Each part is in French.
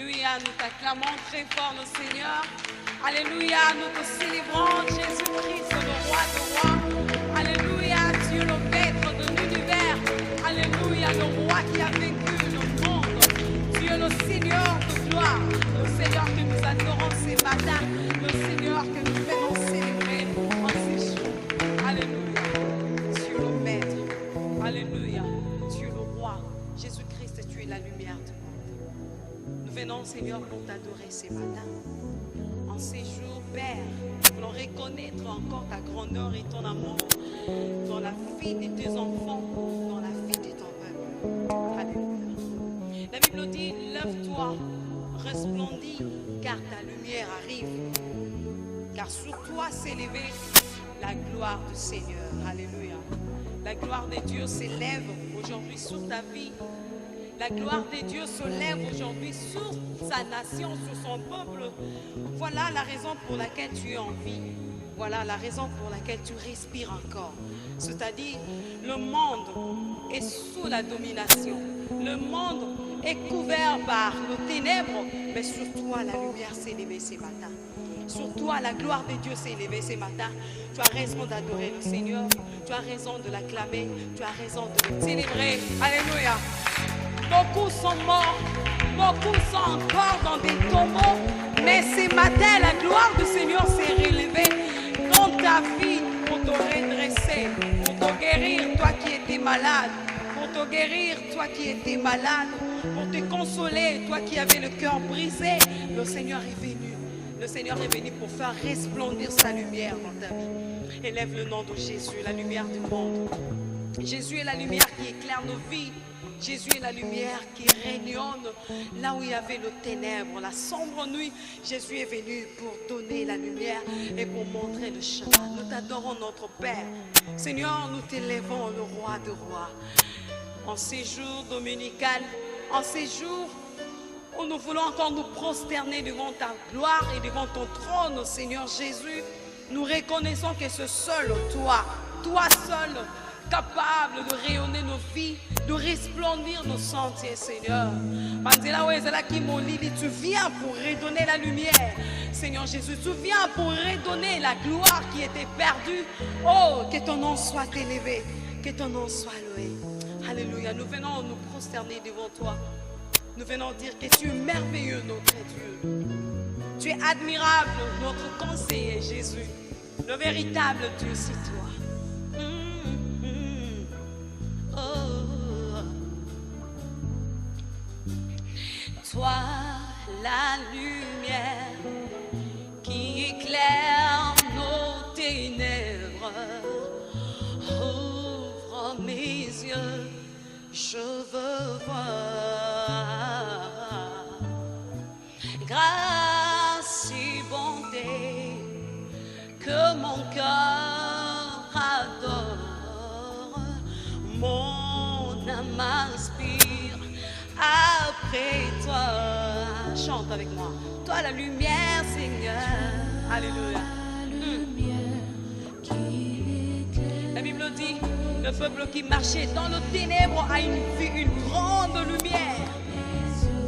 Alléluia, nous t'acclamons très fort le Seigneur. Alléluia, nous te célébrons Jésus-Christ, le roi de rois. Alléluia, Dieu le maître de l'univers. Alléluia, le roi qui a vaincu le monde. Dieu le Seigneur de gloire. Le Seigneur que nous adorons ce matin. Le Seigneur que nous venons célébrer en ces jours. Alléluia, Dieu le maître. Alléluia, Dieu le roi. Jésus-Christ, tu es la lumière du monde. Nous venons, Seigneur, pour t'adorer ce matin. En ces jours, Père, nous voulons reconnaître encore ta grandeur et ton amour dans la vie de tes enfants, dans la vie de ton peuple. Alléluia. La Bible dit, lève-toi, resplendis, car ta lumière arrive. Car sur toi s'est levée la gloire du Seigneur. Alléluia. La gloire de Dieu s'élève aujourd'hui sur ta vie. La gloire de Dieu se lève aujourd'hui sur sa nation, sur son peuple. Voilà la raison pour laquelle tu es en vie. Voilà la raison pour laquelle tu respires encore. C'est-à-dire, le monde est sous la domination. Le monde est couvert par le ténèbre, mais sur toi, la lumière s'est levée ce matin. Sur toi, la gloire de Dieu s'est élevée ce matin. Tu as raison d'adorer le Seigneur. Tu as raison de l'acclamer. Tu as raison de le célébrer. Alléluia. Beaucoup sont morts. Beaucoup sont encore dans des tombeaux. Mais ce matin, la gloire du Seigneur s'est relevée dans ta vie pour te redresser, pour te guérir, toi qui étais malade. Pour te guérir, toi qui étais malade. Pour te consoler, toi qui avais le cœur brisé. Le Seigneur est venu. Le Seigneur est venu pour faire resplendir sa lumière dans ta vie. Élève le nom de Jésus, la lumière du monde. Jésus est la lumière qui éclaire nos vies. Jésus est la lumière qui rayonne là où il y avait le ténèbre, la sombre nuit. Jésus est venu pour donner la lumière et pour montrer le chemin. Nous t'adorons, notre Père. Seigneur, nous t'élèvons, le roi de rois. En ces jours dominicaux, en ces jours où nous voulons encore nous prosterner devant ta gloire et devant ton trône, Seigneur Jésus, nous reconnaissons que c'est seul toi seul, capable de rayonner nos vies, de resplendir nos sentiers, Seigneur. Tu viens pour redonner la lumière, Seigneur Jésus. Tu viens pour redonner la gloire qui était perdue. Oh, que ton nom soit élevé, que ton nom soit loué. Alléluia. Nous venons nous prosterner devant toi. Nous venons dire que tu es merveilleux, notre Dieu. Tu es admirable, notre conseiller, Jésus. Le véritable Dieu, c'est toi. Toi, la lumière qui éclaire nos ténèbres, ouvre mes yeux, je veux voir. Grâce et bonté que mon cœur adore, mon âme aspire après toi. Chante avec moi. Toi la lumière, Seigneur. Alléluia. La Bible dit, le peuple qui marchait dans le ténèbre a une grande lumière.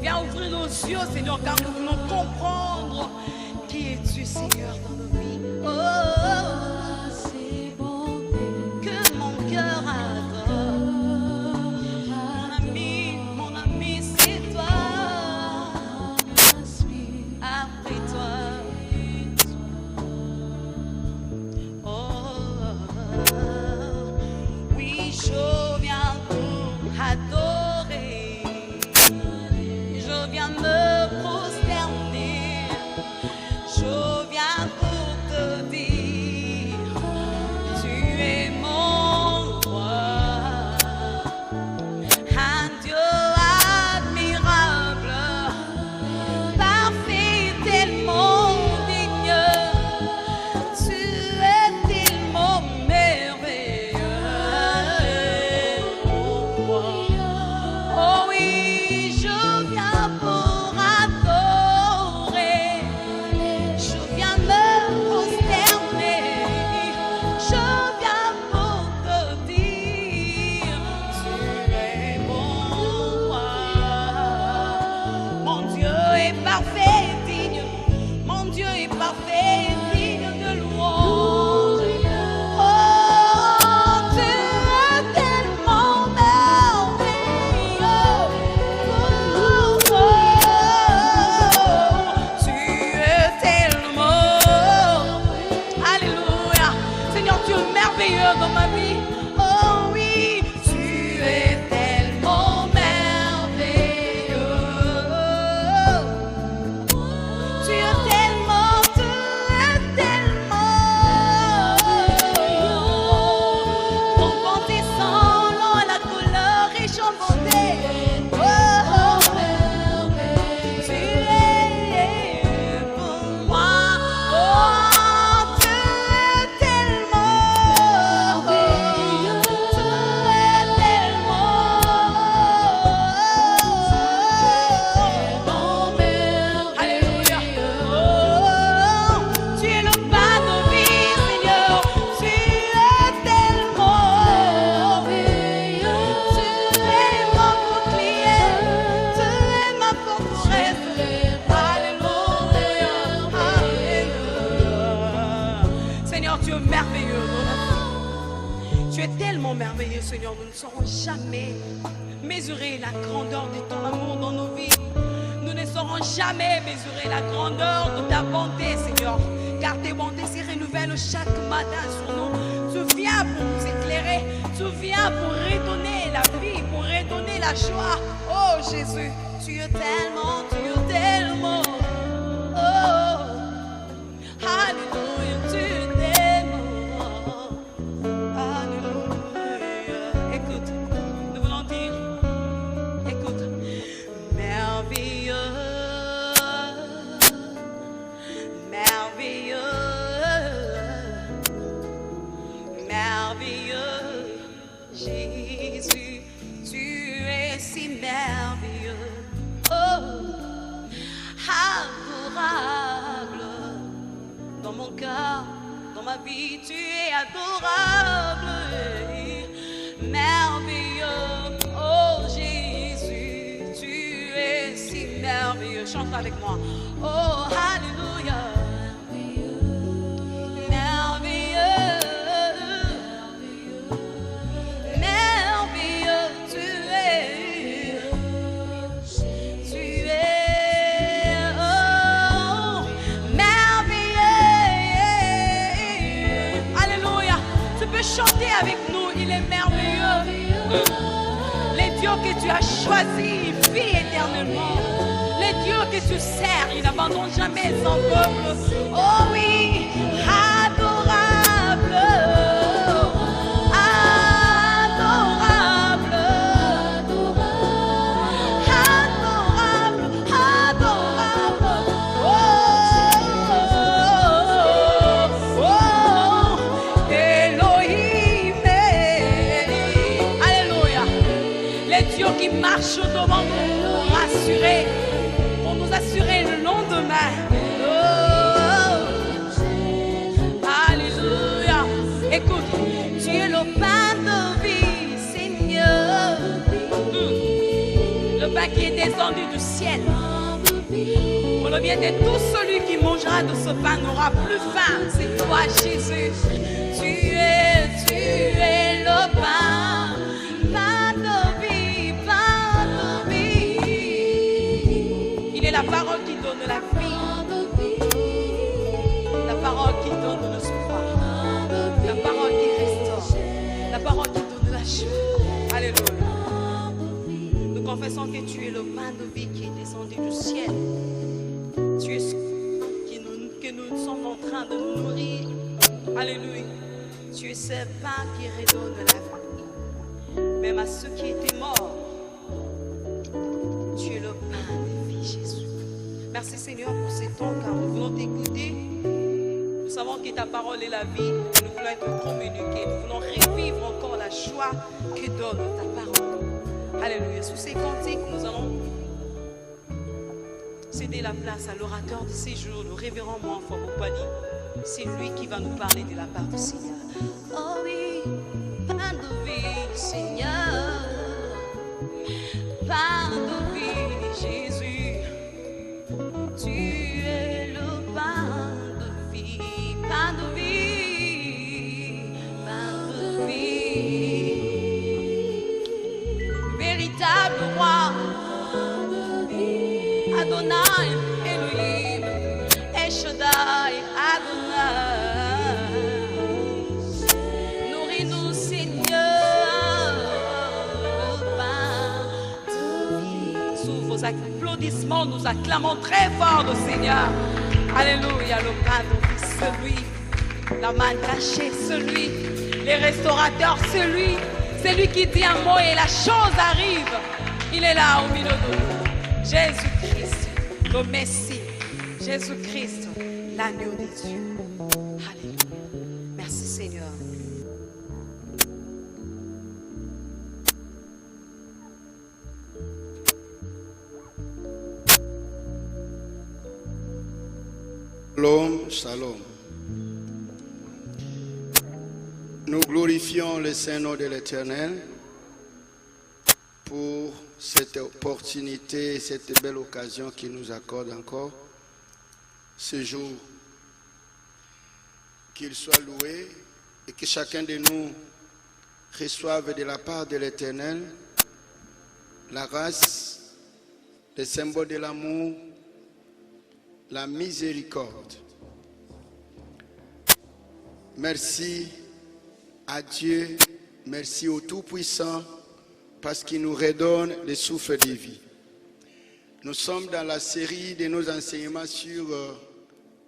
Viens ouvrir nos yeux, Seigneur, car nous voulons comprendre qui es-tu, Seigneur, dans nos vies. Oh, c'est bon que mon cœur adore. Mon ami, c'est toi. Après toi. Oh, oui, je viens pour adorer. Je viens me prosterner. Je viens pour te dire est parfait et digne. Mon Dieu est parfait et digne de louange. Oh, tu es tellement merveilleux. Oh, oh, tu es tellement. Alléluia. Seigneur, tu es merveilleux dans ma vie. Oh oui, tu es tellement merveilleux. Tu es tellement, tu es tellement. Ton bonté sans nom, la couleur riche en bonté. Oh, tu es pour moi. Oh, tu es tellement. Tu es tellement. Alléluia. Oh, tu es le pain de vie, Seigneur. Tu es tellement. Tu es mon bouclier. Tu es ma forteresse. Alléluia. Alléluia. Seigneur, tu es merveilleux dans la vie. Tu es tellement merveilleux, Seigneur. Nous ne saurons jamais mesurer la grandeur de ton amour dans nos vies. Nous ne saurons jamais mesurer la grandeur de ta bonté, Seigneur. Car tes bontés se renouvellent chaque matin sur nous. Tu viens pour nous éclairer. Tu viens pour redonner la vie, pour redonner la joie. Oh Jésus, tu es tellement, tu es tellement. Oh, alléluia, tu es tellement. Alléluia. Écoute, nous voulons dire, écoute, merveilleux, merveilleux, merveilleux, Jésus, tu es si merveilleux. Oh, adorable. Dans mon cœur, dans ma vie, tu es adorable. Merveilleux, oh Jésus, tu es si merveilleux. Chante avec moi. Oh, alléluia. Merveilleux, merveilleux, tu es. Tu es, oh, merveilleux. Alléluia. Tu peux chanter avec nous, il est merveilleux. Les dieux que tu as choisis vivent éternellement. Les dieux que tu sers, il n'abandonne jamais son peuple. Oh oui, adorable. Adorable. Adorable. Adorable. Oh, oh, oh, Elohim. Alléluia. Les dieux qui marchent devant nous pour rassurer, pour nous assurer le lendemain. Oh, alléluia. Écoute, tu es le pain de vie, Seigneur. Le pain qui est descendu du ciel. Pour le bien de tout celui qui mangera de ce pain n'aura plus faim. C'est toi, Jésus. Tu es le pain. Pain de vie, pain de vie. Il est la parole qui donne la vie. La parole qui donne l'espoir. La parole qui restaure. La parole qui donne la joie. Alléluia. Nous confessons que tu es le pain de vie qui est descendu du ciel. Tu es ce que nous sommes en train de nous nourrir. Alléluia. Tu es ce pain qui redonne la vie. Même à ceux qui étaient morts. Tu es le pain de vie, Jésus. Merci Seigneur pour ces temps car nous voulons t'écouter. Nous savons que ta parole est la vie. Nous voulons être communiqués. Nous voulons revivre encore la joie que donne ta parole. Alléluia. Sous ces cantiques, nous allons céder la place à l'orateur de ces jours, le révérend Moanfa Bopani. C'est lui qui va nous parler de la part du Seigneur. Oh oui, pain de vie, Seigneur. Pain de vie, Jésus. Elohim, El Shaddai, Adonai. Nourris-nous, Seigneur, par ta vie. Sous vos applaudissements, nous acclamons très fort le Seigneur. Alléluia, le pain celui, la main cachée, celui, les restaurateurs, celui qui dit un mot et la chose arrive. Il est là au milieu de nous. Jésus-Christ, le Messie. Jésus-Christ, l'agneau de Dieu. Alléluia. Merci Seigneur. Shalom, shalom. Nous glorifions le Saint-Nom de l'Éternel pour cette opportunité, cette belle occasion qu'il nous accorde encore ce jour. Qu'il soit loué et que chacun de nous reçoive de la part de l'Éternel la grâce, le symbole de l'amour, la miséricorde. Merci à Dieu, merci au Tout-Puissant parce qu'il nous redonne le souffle de vie. Nous sommes dans la série de nos enseignements sur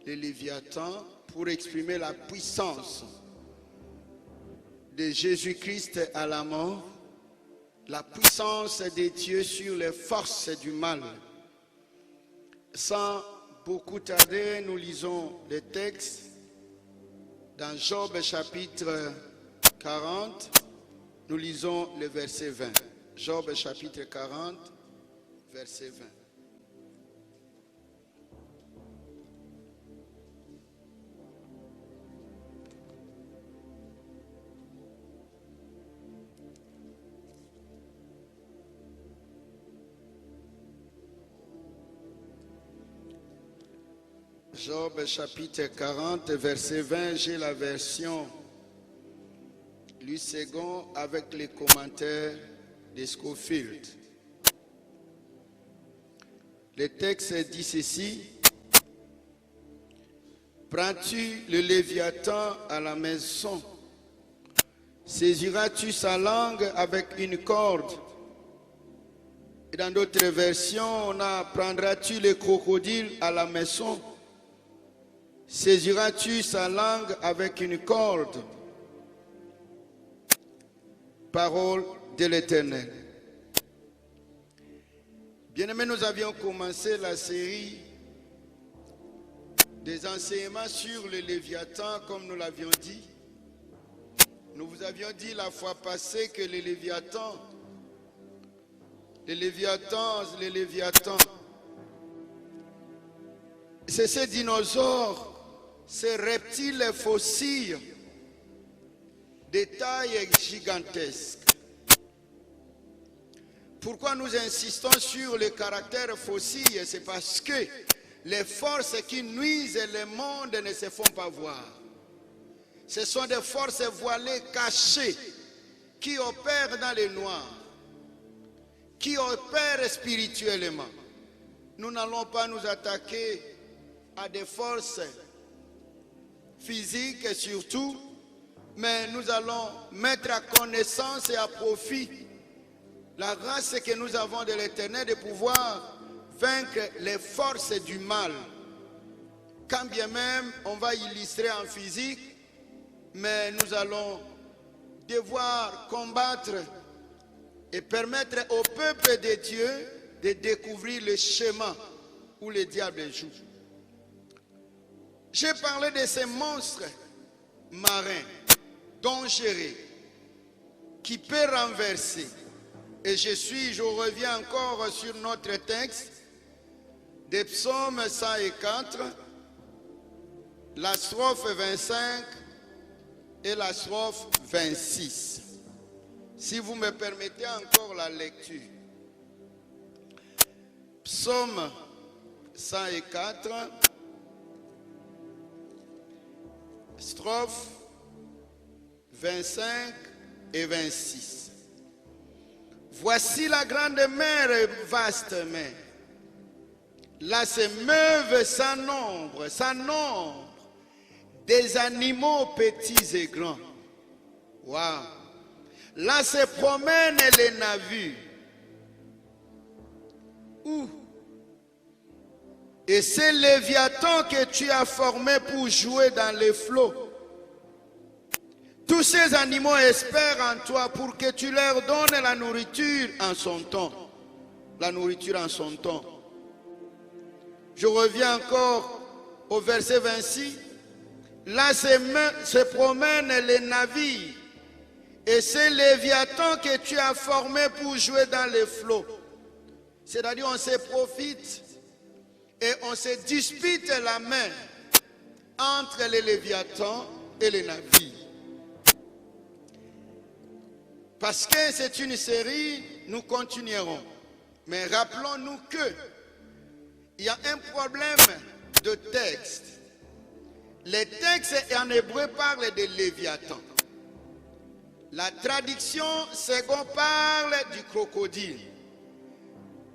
le Léviathan pour exprimer la puissance de Jésus-Christ à la mort, la puissance de Dieu sur les forces du mal. Sans beaucoup tarder, nous lisons les textes dans Job chapitre 40, nous lisons le verset 20. Job chapitre 40, verset 20. Job chapitre 40, verset 20, j'ai la version Louis II avec les commentaires de Scofield. Le texte dit ceci: prends-tu le Léviathan à la maison? Saisiras-tu sa langue avec une corde? Et dans d'autres versions, on a prendras-tu le crocodile à la maison? Saisiras-tu sa langue avec une corde? Parole de l'Éternel. Bien-aimés, nous avions commencé la série des enseignements sur le Léviathan, comme nous l'avions dit. Nous vous avions dit la fois passée que le Léviathan, c'est ces dinosaures, ces reptiles fossiles de taille gigantesque. Pourquoi nous insistons sur le caractère fossile? C'est parce que les forces qui nuisent le monde ne se font pas voir. Ce sont des forces voilées, cachées, qui opèrent dans le noir, qui opèrent spirituellement. Nous n'allons pas nous attaquer à des forces physiques surtout, mais nous allons mettre à connaissance et à profit la grâce que nous avons de l'Éternel de pouvoir vaincre les forces du mal. Quand bien même on va illustrer en physique, mais nous allons devoir combattre et permettre au peuple de Dieu de découvrir le schéma où le diable joue. J'ai parlé de ces monstres marins dangereux qui peut renverser. Et je reviens encore sur notre texte des psaumes 104, la strophe 25 et la strophe 26. Si vous me permettez encore la lecture. Psaume 104, strophe 25 et 26. Voici la grande mer, vaste mer, Là, se meuvent sans nombre, des animaux petits et grands. Waouh! Là se promènent les navires. Où? Et c'est Léviathan que tu as formé pour jouer dans les flots. Tous ces animaux espèrent en toi pour que tu leur donnes la nourriture en son temps. La nourriture en son temps. Je reviens encore au verset 26. Là se promènent les navires. Et c'est Léviathan que tu as formé pour jouer dans les flots. C'est-à-dire on se profite et on se dispute la main entre les Léviathans et les navires. Parce que c'est une série, nous continuerons. Mais rappelons-nous que il y a un problème de texte. Les textes en hébreu parlent de Léviathan. La traduction seconde parle du crocodile.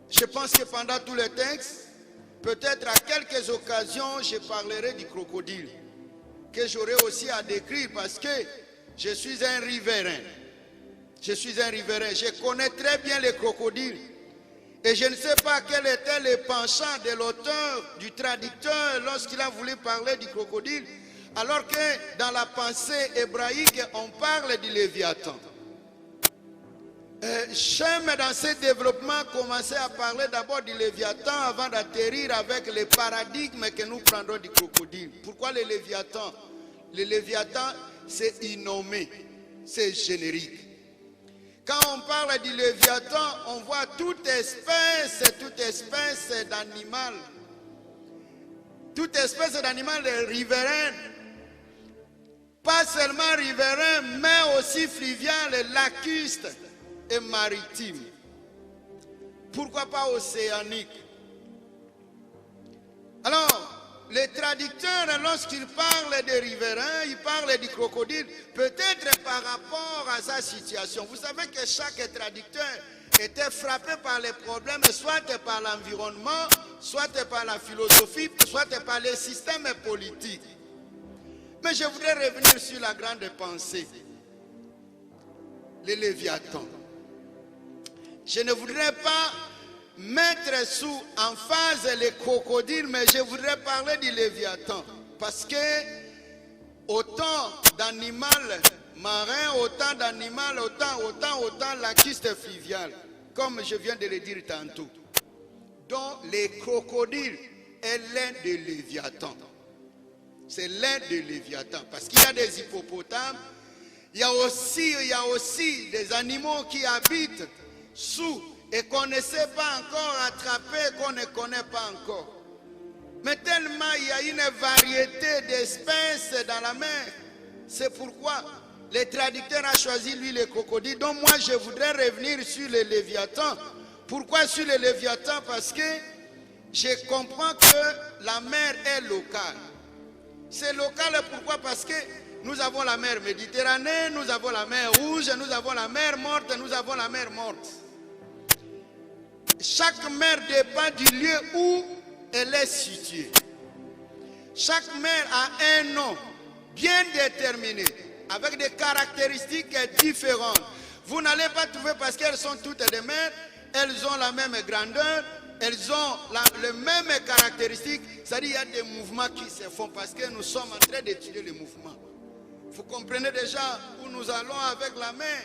Je pense que pendant tout le texte, peut-être à quelques occasions, je parlerai du crocodile, que j'aurai aussi à décrire parce que je suis un riverain. Je suis un riverain. Je connais très bien les crocodiles. Et je ne sais pas quel était le penchant de l'auteur, du traducteur, lorsqu'il a voulu parler du crocodile, alors que dans la pensée hébraïque, on parle du Léviathan. J'aime dans ce développement commencer à parler d'abord du Léviathan avant d'atterrir avec les paradigmes que nous prendrons du crocodile. Pourquoi le Léviathan? Le Léviathan, c'est innommé, c'est générique. Quand on parle du Léviathan, on voit toute espèce d'animal. Toute espèce d'animal riverain. Pas seulement riverain, mais aussi fluvial, lacustre et maritime. Pourquoi pas océanique? Alors, les traducteurs, lorsqu'ils parlent des riverains, ils parlent du crocodile, peut-être par rapport à sa situation. Vous savez que chaque traducteur était frappé par les problèmes, soit par l'environnement, soit par la philosophie, soit par les systèmes politiques. Mais je voudrais revenir sur la grande pensée, les Léviathans. Je ne voudrais pas mettre sous emphase les crocodiles, mais je voudrais parler du Léviathan. Parce que autant d'animaux marins, autant d'animaux, autant lacustre fluvial, comme je viens de le dire tantôt. Donc les crocodiles est l'un des Léviathans. C'est l'un des Léviathans. Parce qu'il y a des hippopotames, il y a aussi des animaux qui habitent sous et qu'on ne sait pas encore attraper, qu'on ne connaît pas encore. Mais tellement il y a une variété d'espèces dans la mer. C'est pourquoi le traducteur a choisi lui les crocodiles. Donc moi je voudrais revenir sur les Léviathans. Pourquoi sur les Léviathans? Parce que je comprends que la mer est locale. C'est local pourquoi? Parce que nous avons la mer Méditerranée, nous avons la mer Rouge, nous avons la mer Morte, nous avons la mer Morte. Chaque mer dépend du lieu où elle est située. Chaque mer a un nom bien déterminé, avec des caractéristiques différentes. Vous n'allez pas trouver parce qu'elles sont toutes des mers, elles ont la même grandeur, elles ont les mêmes caractéristiques. C'est-à-dire qu'il y a des mouvements qui se font parce que nous sommes en train d'étudier les mouvements. Vous comprenez déjà où nous allons avec la mer.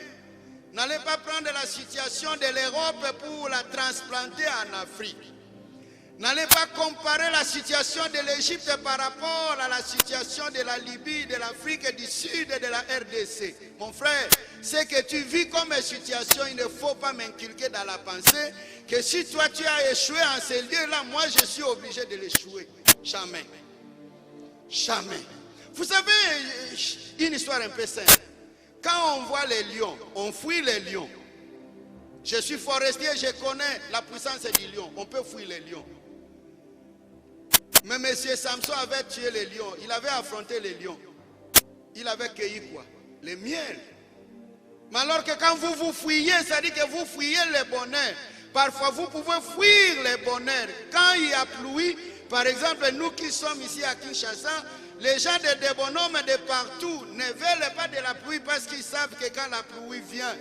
N'allez pas prendre la situation de l'Europe pour la transplanter en Afrique. N'allez pas comparer la situation de l'Égypte par rapport à la situation de la Libye, de l'Afrique du Sud et de la RDC. Mon frère, ce que tu vis comme situation, il ne faut pas m'inculquer dans la pensée que si toi tu as échoué en ces lieux-là, moi je suis obligé de l'échouer. Jamais. Jamais. Vous savez, une histoire un peu simple. Quand on voit les lions, on fuit les lions. Je suis forestier, je connais la puissance du lion. On peut fuir les lions. Mais M. Samson avait tué les lions. Il avait affronté les lions. Il avait cueilli quoi? Le miel. Mais alors que quand vous fuyez, ça dit que vous fuyez le bonheur. Parfois, vous pouvez fuir les bonheurs. Quand il y a pluie, par exemple, nous qui sommes ici à Kinshasa, les gens de bonhommes de partout ne veulent pas de la pluie parce qu'ils savent que quand la pluie vient,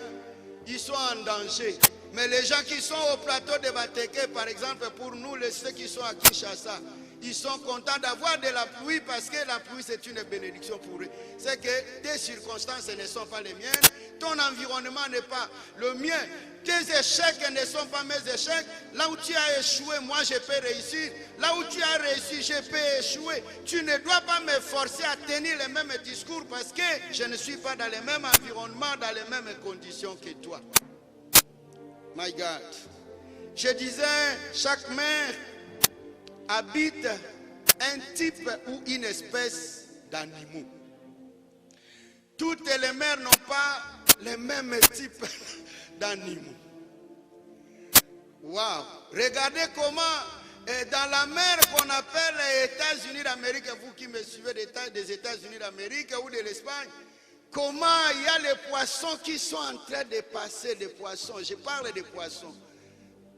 ils sont en danger. Mais les gens qui sont au plateau de Bateke, par exemple, pour nous, ceux qui sont à Kinshasa, ils sont contents d'avoir de la pluie parce que la pluie, c'est une bénédiction pour eux. C'est que tes circonstances ne sont pas les miennes, ton environnement n'est pas le mien, tes échecs ne sont pas mes échecs. Là où tu as échoué, moi je peux réussir. Là où tu as réussi, je peux échouer. Tu ne dois pas me forcer à tenir les mêmes discours parce que je ne suis pas dans le même environnement, dans les mêmes conditions que toi. My God. Je disais, chaque mère habite un type ou une espèce d'animaux. Toutes les mères n'ont pas les mêmes types d'animaux. Waouh! Regardez comment dans la mer qu'on appelle les États-Unis d'Amérique, vous qui me suivez des États-Unis d'Amérique ou de l'Espagne, comment il y a les poissons qui sont en train de passer, des poissons. Je parle des poissons.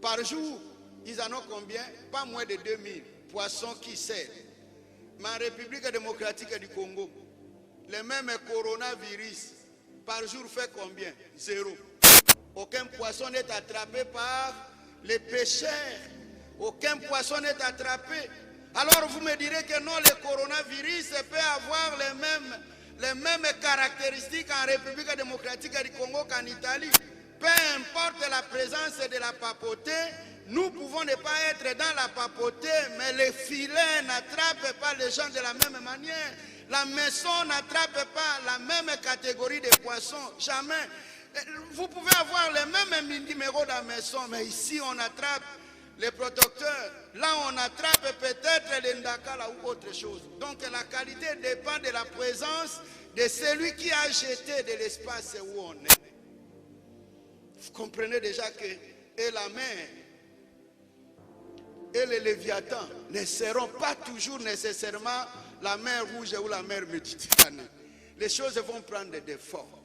Par jour, ils en ont combien? Pas moins de 2000 poissons qui servent. Mais en République démocratique du Congo, le même coronavirus, par jour fait combien? 0. Aucun poisson n'est attrapé par les pêcheurs. Aucun poisson n'est attrapé. Alors vous me direz que non, le coronavirus peut avoir les mêmes caractéristiques en République démocratique du Congo qu'en Italie. Peu importe la présence de la papauté, nous pouvons ne pas être dans la papauté, mais les filets n'attrapent pas les gens de la même manière. La maison n'attrape pas la même catégorie de poissons, jamais. Vous pouvez avoir les mêmes numéros dans la maison, mais ici on attrape les protecteurs. Là on attrape peut-être les ndakala ou autre chose. Donc la qualité dépend de la présence de celui qui a jeté de l'espace où on est. Vous comprenez déjà que la mer et les léviathans ne seront pas toujours nécessairement la mer Rouge ou la mer Méditerranée. Les choses vont prendre des formes.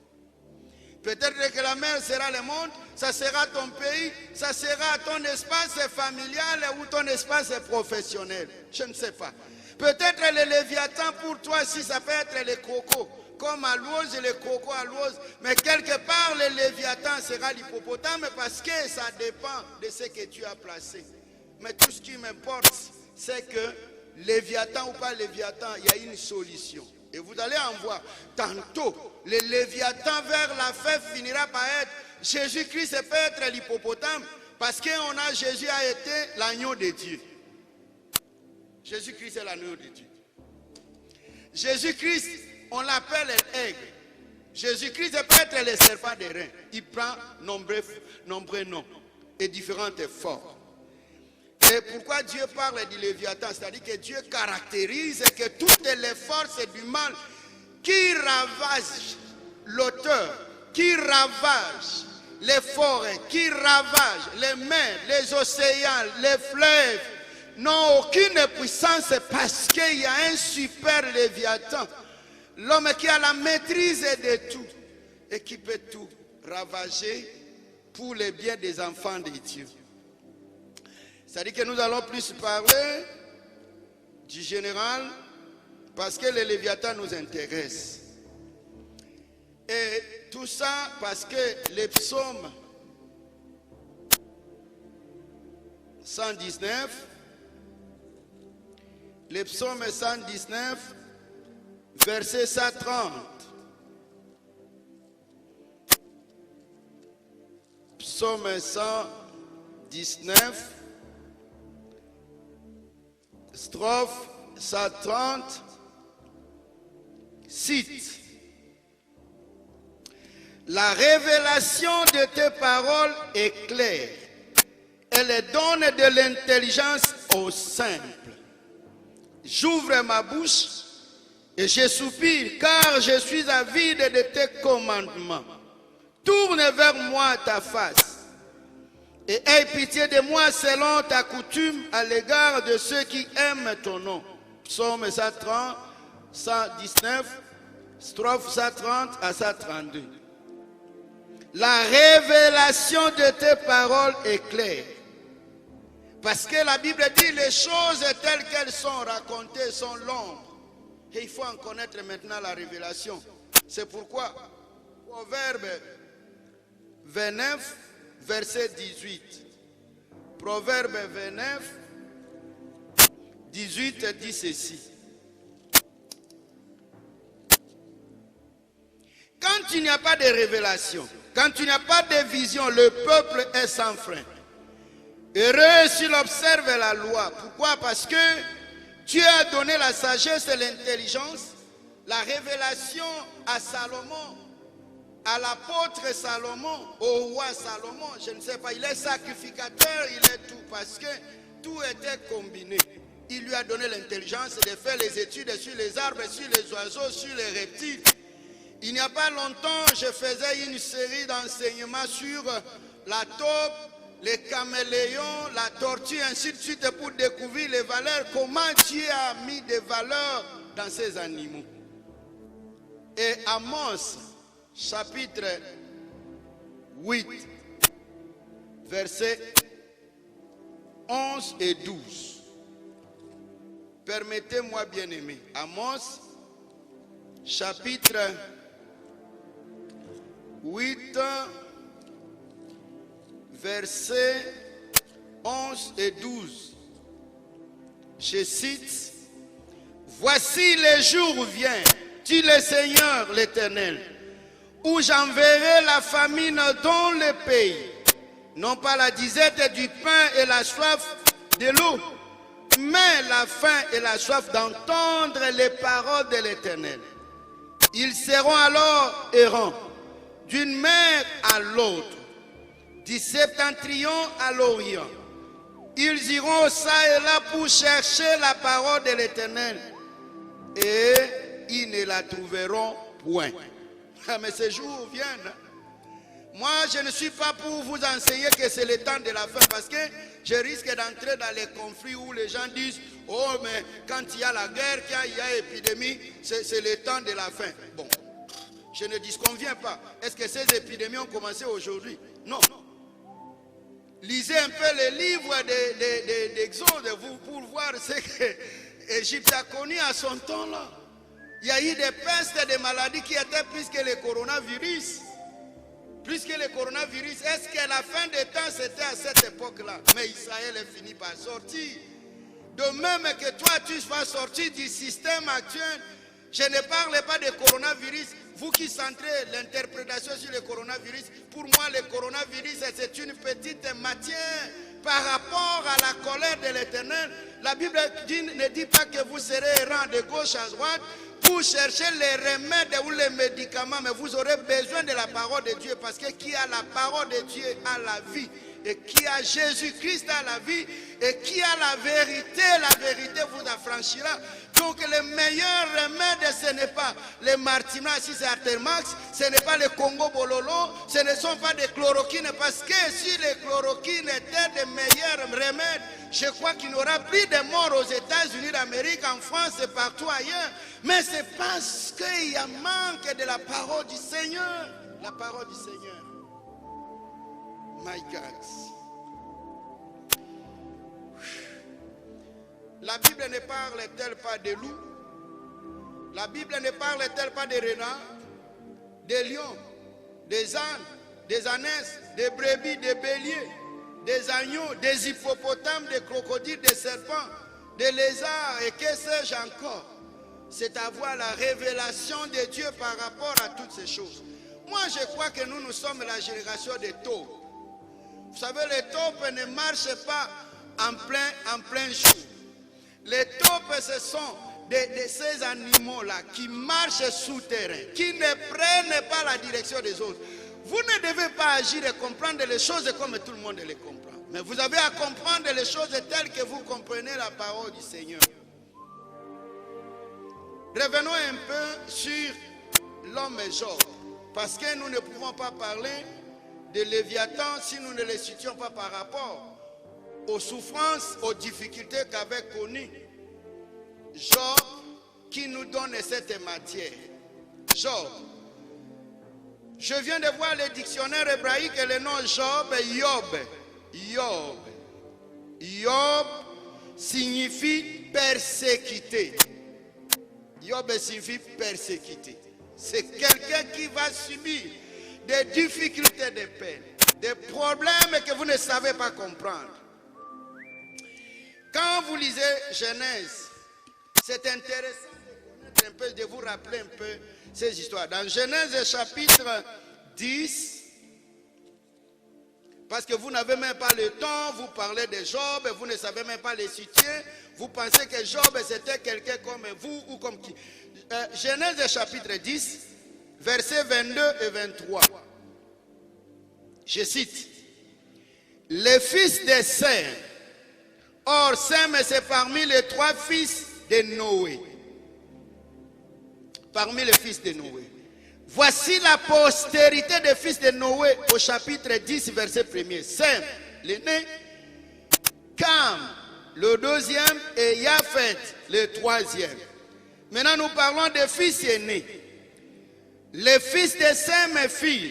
Peut-être que la mer sera le monde, ça sera ton pays, ça sera ton espace familial ou ton espace professionnel. Je ne sais pas. Peut-être les léviathans pour toi, si ça peut être les crocos, comme à l'Ouose, les crocos à l'Ouose. Mais quelque part, le léviathan sera l'hippopotame parce que ça dépend de ce que tu as placé. Mais tout ce qui m'importe, c'est que léviathan ou pas léviathan, il y a une solution. Et vous allez en voir. Tantôt, le léviathan vers la fin finira par être Jésus-Christ peut être l'hippopotame parce que Jésus a été l'agneau de Dieu. Jésus-Christ est l'agneau de Dieu. Jésus-Christ, on l'appelle l'aigle. Jésus-Christ peut être le serpent des reins. Il prend nombreux noms et différentes formes. Et pourquoi Dieu parle du Léviathan? C'est-à-dire que Dieu caractérise que toutes les forces du mal qui ravagent l'auteur, qui ravagent les forêts, qui ravagent les mers, les océans, les fleuves, n'ont aucune puissance parce qu'il y a un super Léviathan. L'homme qui a la maîtrise de tout et qui peut tout ravager pour le bien des enfants de Dieu. C'est-à-dire que nous allons plus parler du général parce que le Léviathan nous intéresse. Et tout ça parce que les psaumes 119, le psaume 119, verset 130. Psaume 119, strophe 130, cite: la révélation de tes paroles est claire. Elle donne de l'intelligence aux simples. J'ouvre ma bouche et je soupire car je suis avide de tes commandements. Tourne vers moi ta face et aie pitié de moi selon ta coutume à l'égard de ceux qui aiment ton nom. Psaume 130, 119, strophe 130 à 132. La révélation de tes paroles est claire. Parce que la Bible dit les choses telles qu'elles sont racontées sont l'ombre. Et il faut en connaître maintenant la révélation. C'est pourquoi, Proverbe 29, verset 18. Proverbe 29, 18 dit ceci. Quand il n'y a pas de révélation, quand il n'y a pas de vision, le peuple est sans frein. Heureux s'il observe la loi. Pourquoi? Parce que Dieu a donné la sagesse et l'intelligence, la révélation à Salomon, à l'apôtre Salomon, au roi Salomon. Je ne sais pas, il est sacrificateur, il est tout, parce que tout était combiné. Il lui a donné l'intelligence de faire les études sur les arbres, sur les oiseaux, sur les reptiles. Il n'y a pas longtemps, je faisais une série d'enseignements sur la taupe, les caméléons, la tortue, ainsi de suite, pour découvrir les valeurs, comment Dieu a mis des valeurs dans ces animaux. Et Amos, chapitre 8, versets 11 et 12. Permettez-moi, bien-aimé, Amos, chapitre 8, versets 11 et 12. Je cite, « Voici les jours viennent, dit le Seigneur l'Éternel, où j'enverrai la famine dans le pays, non pas la disette du pain et la soif de l'eau, mais la faim et la soif d'entendre les paroles de l'Éternel. Ils seront alors errants, d'une mer à l'autre, du septentrion à l'orient. Ils iront ça et là pour chercher la parole de l'Éternel, et ils ne la trouveront point. » Mais ces jours viennent. Moi, je ne suis pas pour vous enseigner que c'est le temps de la fin, parce que je risque d'entrer dans les conflits où les gens disent « Oh, mais quand il y a la guerre, quand il y a l'épidémie, c'est le temps de la fin. » Bon, je ne disconviens pas. Est-ce que ces épidémies ont commencé aujourd'hui? Non. Lisez un peu les livres d'Exode pour voir ce que l'Égypte a connu à son temps là. Il y a eu des pestes et des maladies qui étaient plus que le coronavirus. Plus que le coronavirus. Est-ce que la fin des temps c'était à cette époque-là? Mais Israël est fini par sortir. De même que toi tu vas sortir du système actuel. Je ne parle pas de coronavirus. Vous qui centrez l'interprétation sur le coronavirus, pour moi le coronavirus c'est une petite matière par rapport à la colère de l'Éternel. La Bible ne dit pas que vous serez errant de gauche à droite pour chercher les remèdes ou les médicaments, mais vous aurez besoin de la parole de Dieu, parce que qui a la parole de Dieu a la vie, et qui a Jésus-Christ a la vie, et qui a la vérité vous affranchira. Donc le meilleur remède, ce n'est pas les Martina, si c'est Artemax, ce n'est pas le Congo Bololo, ce ne sont pas des chloroquines, parce que si les chloroquines étaient des meilleurs remèdes, je crois qu'il n'y aura plus de morts aux États-Unis d'Amérique, en France et partout ailleurs. Mais c'est parce qu'il y a manque de la parole du Seigneur. La parole du Seigneur. My God. La Bible ne parle-t-elle pas de loups? La Bible ne parle-t-elle pas de renards, des lions, des ânes, des ânesses, des brebis, des béliers, des agneaux, des hippopotames, des crocodiles, des serpents, des lézards et que sais-je encore? C'est avoir la révélation de Dieu par rapport à toutes ces choses. Moi, je crois que nous sommes la génération des taupes. Vous savez, les taupes ne marchent pas en plein jour. Les taupes, ce sont de ces animaux-là qui marchent souterrain, qui ne prennent pas la direction des autres. Vous ne devez pas agir et comprendre les choses comme tout le monde les comprend. Mais vous avez à comprendre les choses telles que vous comprenez la parole du Seigneur. Revenons un peu sur l'homme Job, parce que nous ne pouvons pas parler de Léviathan si nous ne les situons pas par rapport aux souffrances, aux difficultés qu'avait connues Job, qui nous donne cette matière. Job, Je viens de voir le dictionnaire hébraïque et le nom Job, Job signifie persécuté. Job signifie persécuté. C'est quelqu'un qui va subir des difficultés, des peines, des problèmes que vous ne savez pas comprendre. Quand vous lisez Genèse, c'est intéressant de connaître un peu, de vous rappeler un peu ces histoires. Dans Genèse chapitre 10, parce que vous n'avez même pas le temps, vous parlez de Job, vous ne savez même pas les situer, vous pensez que Job c'était quelqu'un comme vous ou comme qui. Genèse chapitre 10, versets 22 et 23. Je cite. Les fils de Sem. Or, Sem, c'est parmi les 3 fils de Noé. Parmi les fils de Noé. Voici la postérité des fils de Noé au chapitre 10, verset 1er. Sem, l'aîné, Cam, le 2e, et Japhet, le 3e. Maintenant, nous parlons des fils aînés. Les fils de Sem furent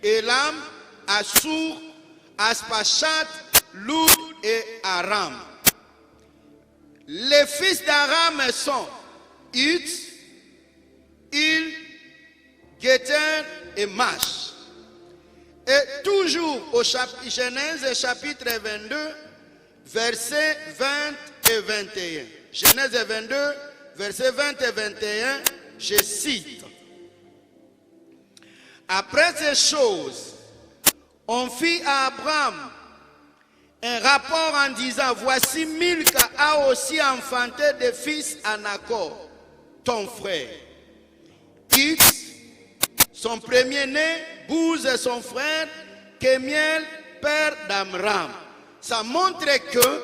Élam, Assur, Aspachat, Loud et Aram. Les fils d'Aram sont Ut, Il, Géter et Mash. Et toujours au Genèse chapitre 22, versets 20 et 21. Genèse 22, versets 20 et 21, je cite. Après ces choses, on fit à Abraham un rapport en disant, voici Milca a aussi enfanté des fils à Nacor, ton frère. It, son premier-né, Bouz son frère, Kémiel, père d'Amram. Ça montre que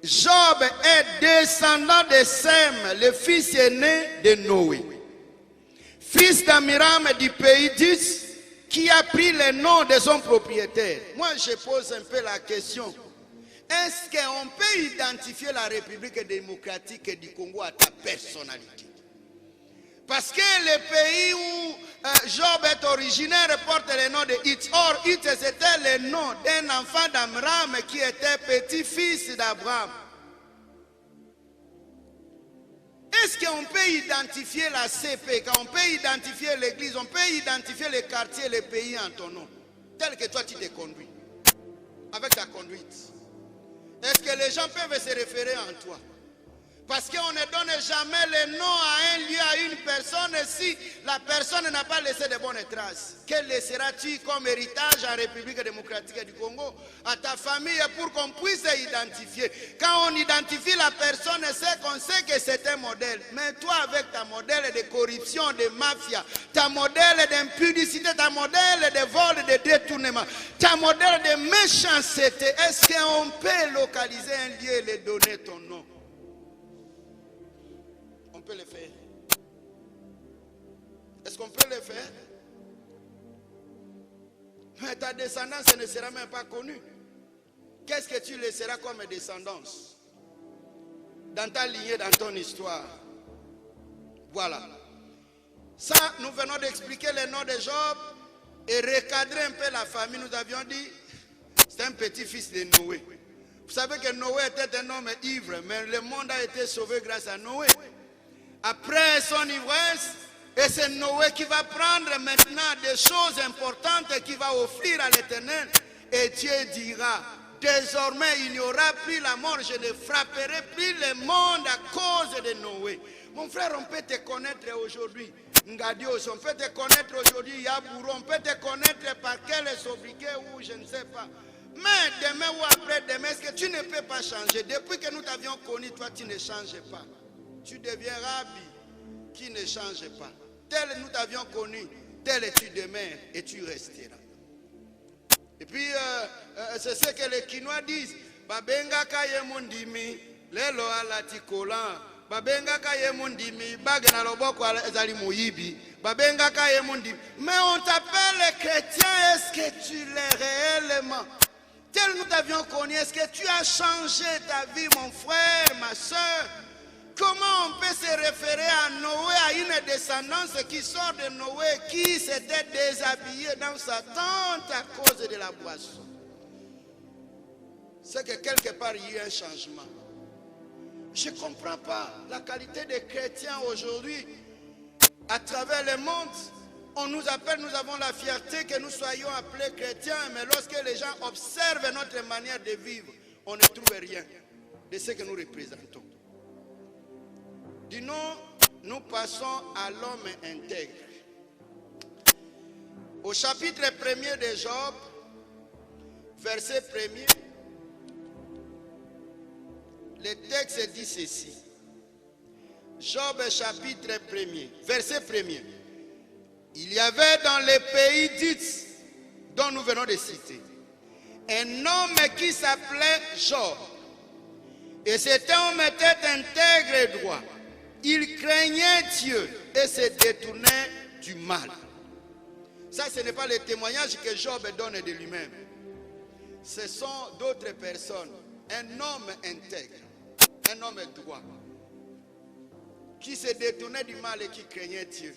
Job est descendant de Sem, le fils aîné de Noé. Fils d'Amiram du pays d'Is, qui a pris le nom de son propriétaire. Moi, je pose un peu la question. Est-ce qu'on peut identifier la République démocratique du Congo à ta personnalité? Parce que le pays où Job est originaire porte le nom de It. Or, It, c'était le nom d'un enfant d'Amram qui était petit-fils d'Abraham. Est-ce qu'on peut identifier la CP, quand on peut identifier l'église, on peut identifier les quartiers, les pays en ton nom, tel que toi tu te conduis, avec ta conduite? Est-ce que les gens peuvent se référer en toi? Parce qu'on ne donne jamais le nom à un lieu, à une personne, si la personne n'a pas laissé de bonnes traces. Que laisseras-tu comme héritage en République démocratique du Congo à ta famille pour qu'on puisse identifier? Quand on identifie la personne, c'est qu'on sait que c'est un modèle. Mais toi, avec ta modèle de corruption, de mafia, ta modèle d'impudicité, ta modèle de vol, de détournement, ta modèle de méchanceté, est-ce qu'on peut localiser un lieu et lui donner ton nom? On peut le faire. Est-ce qu'on peut le faire? Mais ta descendance ne sera même pas connue. Qu'est-ce que tu laisseras comme descendance dans ta lignée, dans ton histoire? Voilà. Ça, nous venons d'expliquer le nom de Job et recadrer un peu la famille. Nous avions dit, c'est un petit-fils de Noé. Vous savez que Noé était un homme ivre, mais le monde a été sauvé grâce à Noé. Après son ivresse, et c'est Noé qui va prendre maintenant des choses importantes qu'il va offrir à l'Éternel. Et Dieu dira, désormais il n'y aura plus la mort, je ne frapperai plus le monde à cause de Noé. Mon frère, on peut te connaître aujourd'hui, Ngadios, on peut te connaître aujourd'hui, Yabouro, on peut te connaître par quel sobriquet ou je ne sais pas. Mais demain ou après-demain, est-ce que tu ne peux pas changer? Depuis que nous t'avions connu, toi tu ne changes pas. Tu deviens Rabbi qui ne change pas. Tel nous t'avions connu, tel es-tu demain et tu resteras. Et puis, c'est ce que les Kinois disent. Babenga kaye mundimi, lelo alati kolan. Babenga kaye mundimi, bagana loboko ezali moyibi. Babenga kaye mundimi. Mais on t'appelle chrétien, est-ce que tu l'es réellement? Tel nous t'avions connu, est-ce que tu as changé ta vie, mon frère, ma soeur? Comment on peut se référer à Noé, à une descendance qui sort de Noé, qui s'était déshabillée dans sa tente à cause de la boisson. C'est que quelque part, il y a eu un changement. Je ne comprends pas la qualité des chrétiens aujourd'hui. À travers le monde, on nous appelle, nous avons la fierté que nous soyons appelés chrétiens, mais lorsque les gens observent notre manière de vivre, on ne trouve rien de ce que nous représentons. Dis-nous, nous passons à l'homme intègre. Au chapitre 1er de Job, verset 1er, le texte dit ceci. Job chapitre 1er, verset 1er. Il y avait dans les pays d'Itz, dont nous venons de citer, un homme qui s'appelait Job. Et cet homme était intègre et droit. Il craignait Dieu et se détournait du mal. Ça, ce n'est pas le témoignage que Job donne de lui-même. Ce sont d'autres personnes. Un homme intègre, un homme droit, qui se détournait du mal et qui craignait Dieu.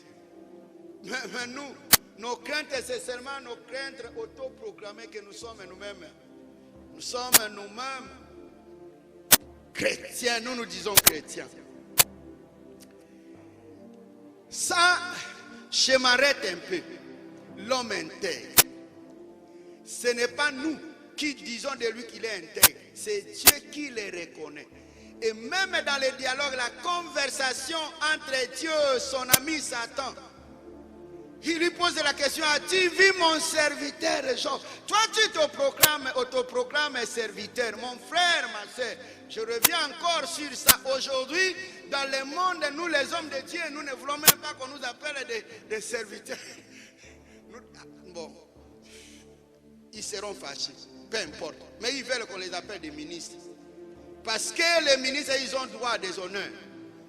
Mais nous, nos craintes, c'est seulement nos craintes autoproclamées que nous sommes nous-mêmes. Nous sommes nous-mêmes chrétiens, nous nous disons chrétiens. Ça, je m'arrête un peu. L'homme intègre. Ce n'est pas nous qui disons de lui qu'il est intègre. C'est Dieu qui le reconnaît. Et même dans les dialogues, la conversation entre Dieu et son ami Satan, il lui pose la question, as-tu vu mon serviteur Job? Toi, tu t'autoproclames serviteur. Mon frère, ma soeur, je reviens encore sur ça. Aujourd'hui, dans le monde, nous les hommes de Dieu, nous ne voulons même pas qu'on nous appelle des serviteurs. Bon, ils seront fâchés, peu importe. Mais ils veulent qu'on les appelle des ministres. Parce que les ministres, ils ont droit à des honneurs.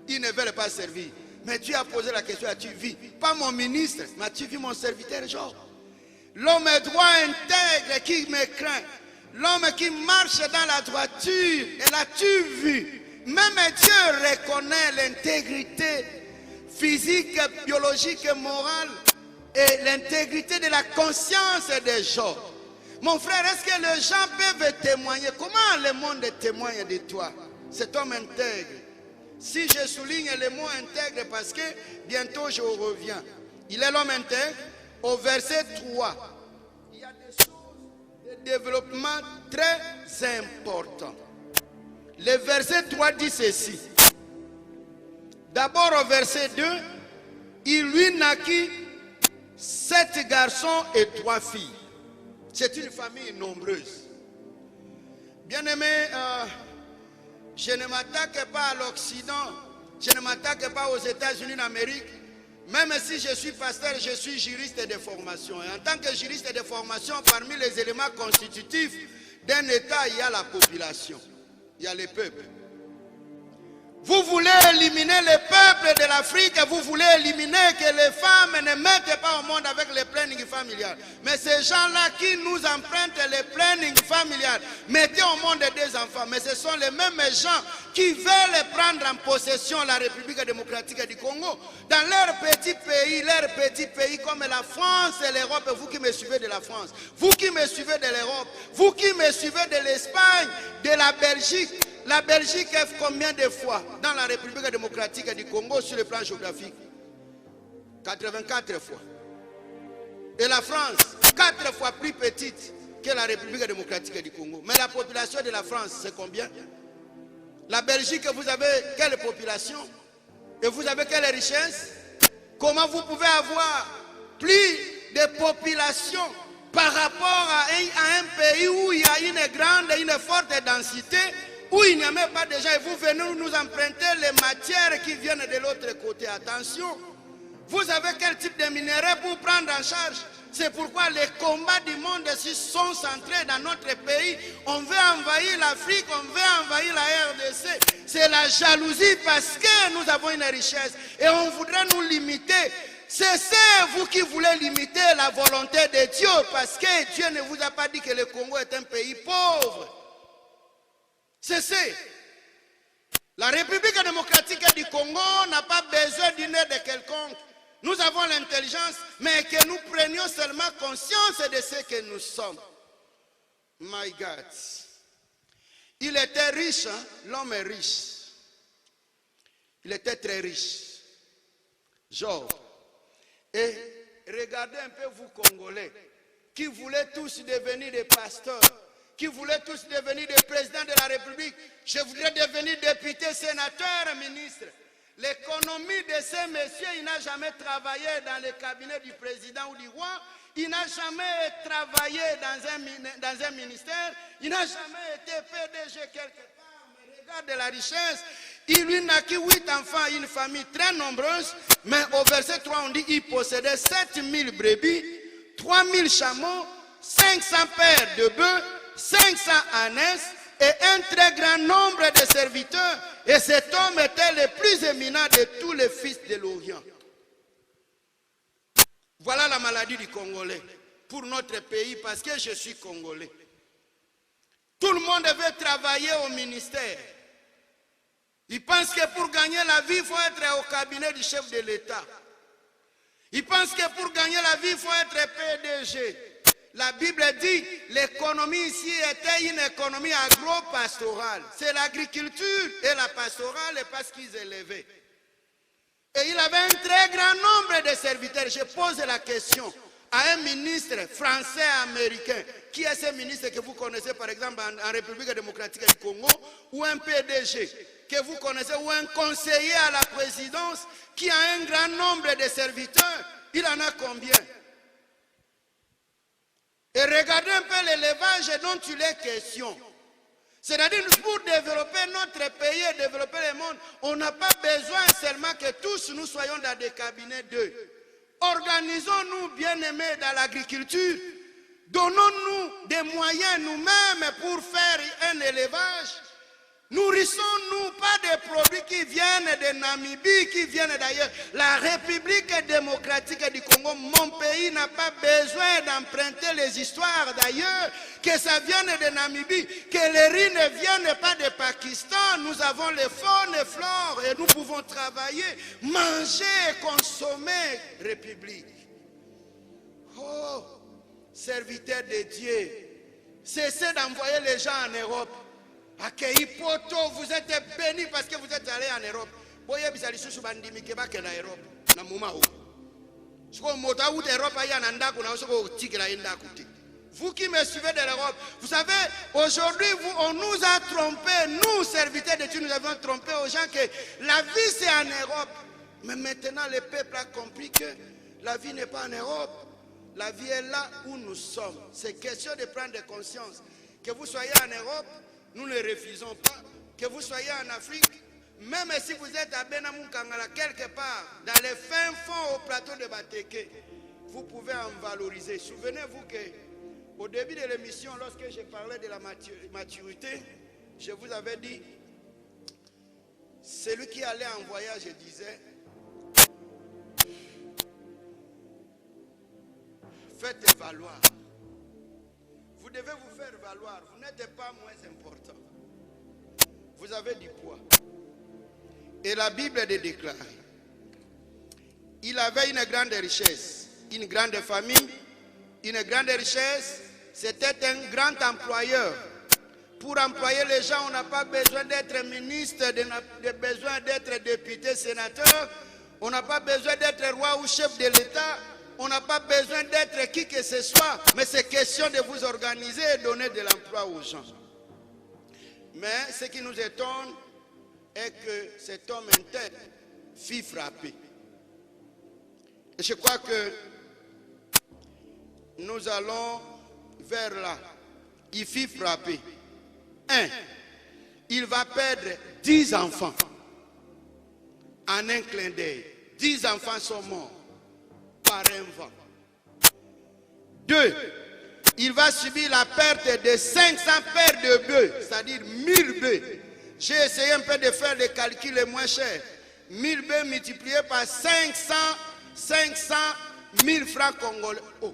Ils ne veulent pas servir. Mais Dieu a posé la question, as-tu vu? Pas mon ministre, mais as-tu vu mon serviteur Job? L'homme droit intègre qui me craint. L'homme qui marche dans la droiture. Et l'as-tu vu? Même Dieu reconnaît l'intégrité physique, biologique et morale et l'intégrité de la conscience de Job. Mon frère, est-ce que les gens peuvent témoigner? Comment le monde témoigne de toi? Cet homme intègre. Si je souligne le mot intègre parce que bientôt je reviens. Il est l'homme intègre. Au verset 3, il y a des choses de développement très importantes. Le verset 3 dit ceci. D'abord au verset 2, il lui naquit 7 garçons et 3 filles. C'est une famille nombreuse. Bien-aimé, je ne m'attaque pas à l'Occident, je ne m'attaque pas aux États-Unis d'Amérique. Même si je suis pasteur, je suis juriste de formation. Et en tant que juriste de formation, parmi les éléments constitutifs d'un État, il y a la population, il y a les peuples. Vous voulez éliminer les peuples de l'Afrique, vous voulez éliminer que les femmes ne mettent pas au monde avec le planning familial. Mais ces gens-là qui nous empruntent le planning familial, mettez au monde des enfants. Mais ce sont les mêmes gens qui veulent prendre en possession la République démocratique du Congo. Dans leur petit pays comme la France et l'Europe, vous qui me suivez de la France, vous qui me suivez de l'Europe, vous qui me suivez de l'Espagne, de la Belgique. La Belgique est combien de fois dans la République démocratique du Congo sur le plan géographique? 84 fois. Et la France, 4 fois plus petite que la République démocratique du Congo. Mais la population de la France, c'est combien? La Belgique, vous avez quelle population? Et vous avez quelle richesse? Comment vous pouvez avoir plus de population par rapport à un pays où il y a une grande et une forte densité, où il n'y a même pas de gens, et vous venez nous emprunter les matières qui viennent de l'autre côté? Attention, vous avez quel type de minerais pour prendre en charge? C'est pourquoi les combats du monde sont centrés dans notre pays. On veut envahir l'Afrique, on veut envahir la RDC. C'est la jalousie parce que nous avons une richesse et on voudrait nous limiter. C'est vous qui voulez limiter la volonté de Dieu parce que Dieu ne vous a pas dit que le Congo est un pays pauvre. C'est La République démocratique du Congo n'a pas besoin d'une aide de quelconque. Nous avons l'intelligence, mais que nous prenions seulement conscience de ce que nous sommes. My God. Il était riche, hein? L'homme est riche. Il était très riche. Job. Et regardez un peu vous Congolais, qui voulaient tous devenir des pasteurs, qui voulaient tous devenir des présidents de la République. Je voudrais devenir député, sénateur, ministre. L'économie de ces messieurs, il n'a jamais travaillé dans le cabinet du président ou du roi. Il n'a jamais travaillé dans un ministère. Il n'a jamais été PDG quelque part. Mais regarde la richesse. Il lui n'a que 8 enfants, une famille très nombreuse. Mais au verset 3, on dit qu'il possédait 7000 brebis, 3000 chameaux, 500 paires de bœufs, 500 ânes et un très grand nombre de serviteurs. Et cet homme était le plus éminent de tous les fils de l'Orient. Voilà la maladie du Congolais pour notre pays, parce que je suis Congolais. Tout le monde veut travailler au ministère. Il pense que pour gagner la vie, il faut être au cabinet du chef de l'État. Il pense que pour gagner la vie, il faut être PDG. La Bible dit, l'économie ici était une économie agro-pastorale. C'est l'agriculture et la pastorale parce qu'ils élevaient. Et il avait un très grand nombre de serviteurs. Je pose la question à un ministre français américain. Qui est ce ministre que vous connaissez par exemple en République démocratique du Congo, ou un PDG que vous connaissez, ou un conseiller à la présidence qui a un grand nombre de serviteurs? Il en a combien? Et regardez un peu l'élevage dont il est question. C'est-à-dire pour développer notre pays et développer le monde, on n'a pas besoin seulement que tous nous soyons dans des cabinets d'eux. Organisons-nous, bien-aimés, dans l'agriculture. Donnons-nous des moyens nous-mêmes pour faire un élevage. Nourrissons-nous pas des produits qui viennent de Namibie, qui viennent d'ailleurs. La République démocratique du Congo, mon pays, n'a pas besoin d'emprunter les histoires d'ailleurs, que ça vienne de Namibie, que les riz ne viennent pas de Pakistan. Nous avons les faune et flore et nous pouvons travailler, manger et consommer République. Oh, serviteurs de Dieu, cessez d'envoyer les gens en Europe. Accueilli poto, vous êtes bénis parce que vous êtes allés en Europe. Vous qui me suivez de l'Europe, vous savez, aujourd'hui, on nous a trompés, nous, serviteurs de Dieu, nous avons trompé aux gens que la vie c'est en Europe. Mais maintenant, le peuple a compris que la vie n'est pas en Europe. La vie est là où nous sommes. C'est question de prendre conscience. Que vous soyez en Europe, nous ne refusons pas. Que vous soyez en Afrique, même si vous êtes à Benamounkangala, quelque part, dans les fins fonds au plateau de Bateke, vous pouvez en valoriser. Souvenez-vous qu'au début de l'émission, lorsque je parlais de la maturité, je vous avais dit, celui qui allait en voyage, je disais, faites valoir. Vous devez vous faire valoir. Vous n'êtes pas moins important. Vous avez du poids. Et la Bible déclare, il avait une grande richesse, une grande famille, une grande richesse. C'était un grand employeur. Pour employer les gens, on n'a pas besoin d'être ministre, on n'a pas besoin d'être député, sénateur, on n'a pas besoin d'être roi ou chef de l'État. On n'a pas besoin d'être qui que ce soit, mais c'est question de vous organiser et donner de l'emploi aux gens. Mais ce qui nous étonne est que cet homme intègre fit frapper. Et je crois que nous allons vers là. Il fit frapper. 1. Il va perdre 10 enfants en un clin d'œil. 10 enfants sont morts par un vent. 2. Il va subir la perte de 500 paires de bœufs, c'est-à-dire 1000 bœufs. J'ai essayé un peu de faire les calculs les moins chers. 1000 bœufs multipliés par 500 000 francs congolais. Oh,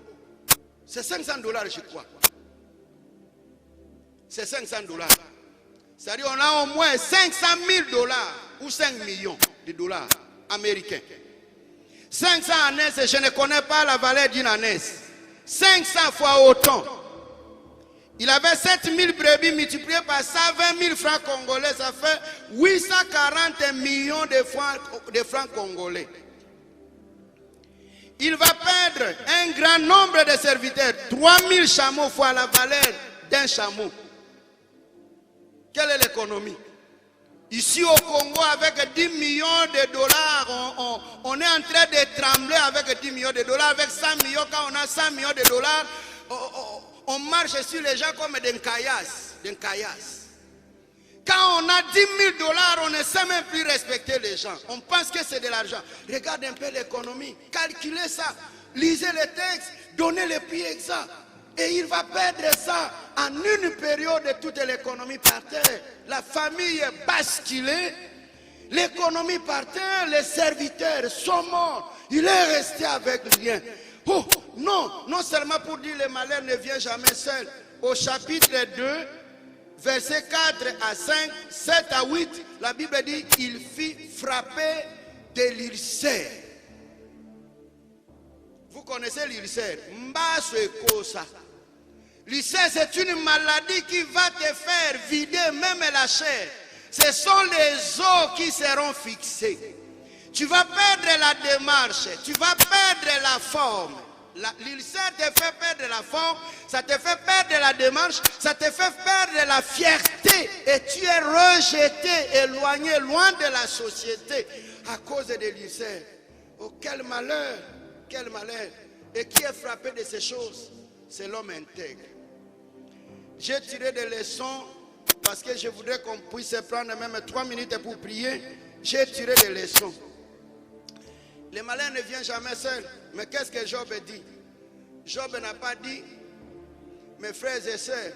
c'est $500, je crois. C'est $500. C'est-à-dire on a au moins 500 000 dollars ou 5 millions de dollars américains. 500 ânesses, je ne connais pas la valeur d'une ânesse. 500 fois autant. Il avait 7 000 brebis multipliées par 120 000 francs congolais. Ça fait 840 millions de francs congolais. Il va perdre un grand nombre de serviteurs. 3 000 chameaux fois la valeur d'un chameau. Quelle est l'économie? Ici au Congo, avec 10 millions de dollars, on est en train de trembler avec 10 millions de dollars. Avec 100 millions, quand on a 100 millions de dollars, on marche sur les gens comme des caillasses. Quand on a 10 000 dollars, on ne sait même plus respecter les gens. On pense que c'est de l'argent. Regarde un peu l'économie, calculez ça, lisez les textes, donnez les prix exacts. Et il va perdre ça en une période de toute l'économie par terre. La famille est basculée, l'économie par terre, les serviteurs sont morts. Il est resté avec rien. Oh, non seulement pour dire le malheur ne vient jamais seul. Au chapitre 2, versets 4 à 5, 7 à 8, la Bible dit il fit frapper de l'ulcère. Vous connaissez l'ulcère? L'ulcère, c'est une maladie qui va te faire vider même la chair. Ce sont les os qui seront fixés. Tu vas perdre la démarche, tu vas perdre la forme. L'ulcère te fait perdre la forme, ça te fait perdre la démarche, ça te fait perdre la fierté. Et tu es rejeté, éloigné, loin de la société à cause de l'ulcère. Oh, quel malheur, quel malheur. Et qui est frappé de ces choses? C'est l'homme intègre. J'ai tiré des leçons parce que je voudrais qu'on puisse prendre même 3 minutes pour prier. J'ai tiré des leçons. Le malheur ne vient jamais seul. Mais qu'est-ce que Job dit? Job n'a pas dit, mes frères et sœurs,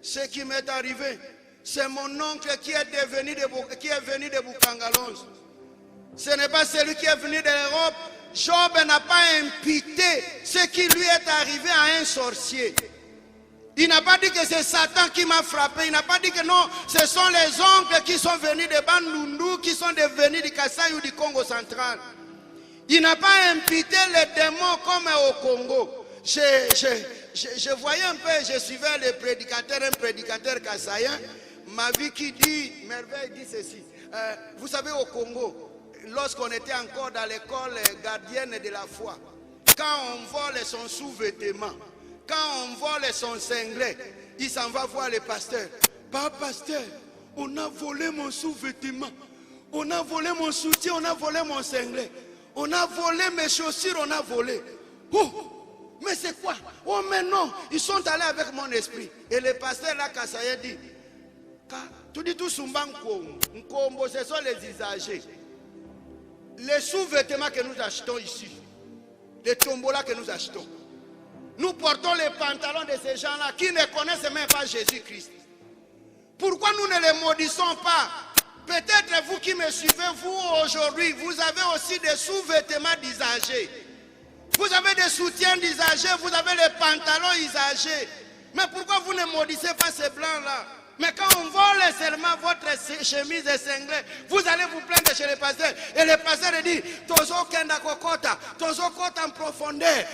ce qui m'est arrivé, c'est mon oncle qui est venu de Bukangalonze. Ce n'est pas celui qui est venu de l'Europe. Job n'a pas imputé ce qui lui est arrivé à un sorcier. Il n'a pas dit que c'est Satan qui m'a frappé. Il n'a pas dit que non, ce sont les oncles qui sont venus de Bandundu, qui sont venus du Kasaï ou du Congo central. Il n'a pas imputé les démons comme au Congo. Je voyais un peu, je suivais un prédicateur kassaïen, ma vie qui dit, merveille dit ceci. Vous savez au Congo, lorsqu'on était encore dans l'école gardienne de la foi, quand on vole son sous-vêtement, quand on vole son cinglet, il s'en va voir le pasteur. Pas pasteur, on a volé mon sous-vêtement, on a volé mon soutien, on a volé mon cinglet, on a volé mes chaussures, on a volé. Oh, mais c'est quoi? Oh mais non, ils sont allés avec mon esprit. Et le pasteur là, Kassaye dit, tout dit tout Sumban Nkombo, ce sont les usagers. Les sous-vêtements que nous achetons ici, les tombolas que nous achetons, nous portons les pantalons de ces gens-là qui ne connaissent même pas Jésus-Christ. Pourquoi nous ne les maudissons pas? Peut-être vous qui me suivez, vous aujourd'hui, vous avez aussi des sous-vêtements d'usagers. Vous avez des soutiens d'usagers, vous avez les pantalons usagés. Mais pourquoi vous ne maudissez pas ces blancs-là? Mais quand on vole seulement votre chemise et cinglet, vous allez vous plaindre chez le pasteur. Et le pasteur dit, Tozo kenda kokota, Tozo kota en profondeur,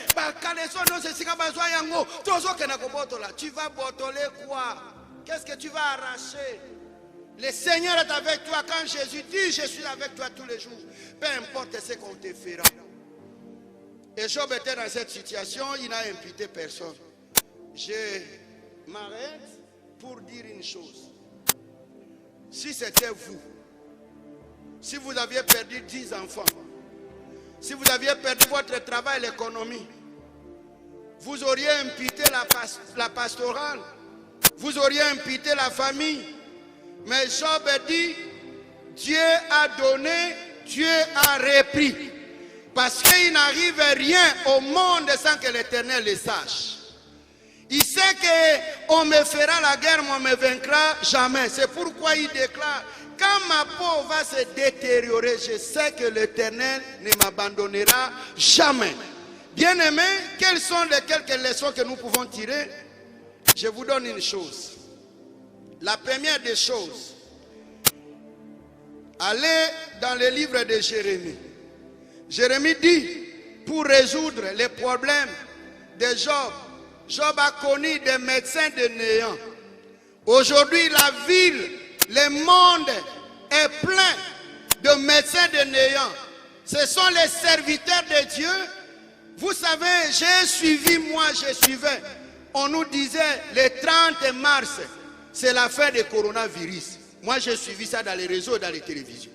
Tozo kenda kobotola. Tu vas botoler quoi? Qu'est-ce que tu vas arracher? Le Seigneur est avec toi. Quand Jésus dit, je suis avec toi tous les jours, peu importe ce qu'on te fera. Et Job était dans cette situation, il n'a imputé personne. Je m'arrête pour dire une chose. Si c'était vous, si vous aviez perdu 10 enfants, si vous aviez perdu votre travail, l'économie, vous auriez imputé la pastorale, vous auriez imputé la famille. Mais Job dit, Dieu a donné, Dieu a repris. Parce qu'il n'arrive rien au monde sans que l'Éternel le sache. Il sait qu'on me fera la guerre, mais on ne me vaincra jamais. C'est pourquoi il déclare, quand ma peau va se détériorer, je sais que l'Éternel ne m'abandonnera jamais. Bien-aimés, quelles sont les quelques leçons que nous pouvons tirer? Je vous donne une chose. La première des choses, allez dans le livre de Jérémie. Jérémie dit, pour résoudre les problèmes de Job, Job a connu des médecins de néant. Aujourd'hui, la ville, le monde est plein de médecins de néant. Ce sont les serviteurs de Dieu. Vous savez, j'ai suivi, je suivais. On nous disait le 30 mars, c'est la fin du coronavirus. Moi, j'ai suivi ça dans les réseaux et dans les télévisions.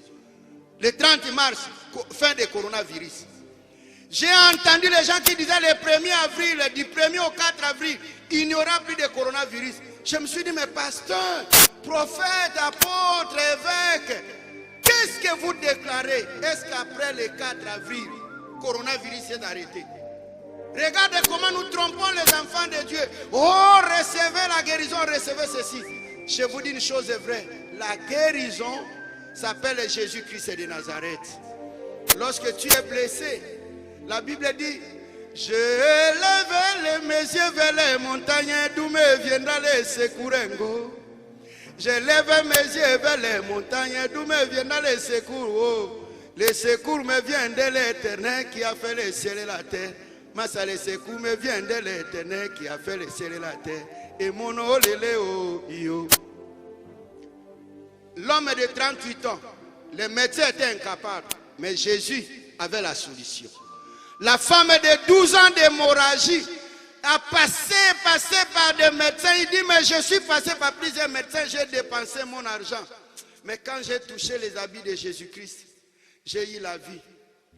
Le 30 mars, fin du coronavirus. J'ai entendu les gens qui disaient le 1er avril, du 1er au 4 avril, il n'y aura plus de coronavirus. Je me suis dit, mais pasteur, prophète, apôtre, évêque, qu'est-ce que vous déclarez? Est-ce qu'après le 4 avril, le coronavirus est arrêté? Regardez comment nous trompons les enfants de Dieu. Oh, recevez la guérison, recevez ceci. Je vous dis une chose vraie. La guérison s'appelle Jésus-Christ de Nazareth. Lorsque tu es blessé, la Bible dit, je lève mes yeux vers les montagnes, d'où me viendra le secours. Je lève mes yeux vers les montagnes, d'où me viendra le secours. Oh, le secours me vient de l'Éternel qui a fait le ciel et la terre. Mais ça, le secours me vient de l'Éternel qui a fait le ciel et la terre. Et mon yo. L'homme de 38 ans, les médecins étaient incapables, mais Jésus avait la solution. La femme de 12 ans d'hémorragie a passé par des médecins. Il dit, mais je suis passé par plusieurs médecins, j'ai dépensé mon argent. Mais quand j'ai touché les habits de Jésus-Christ, j'ai eu la vie.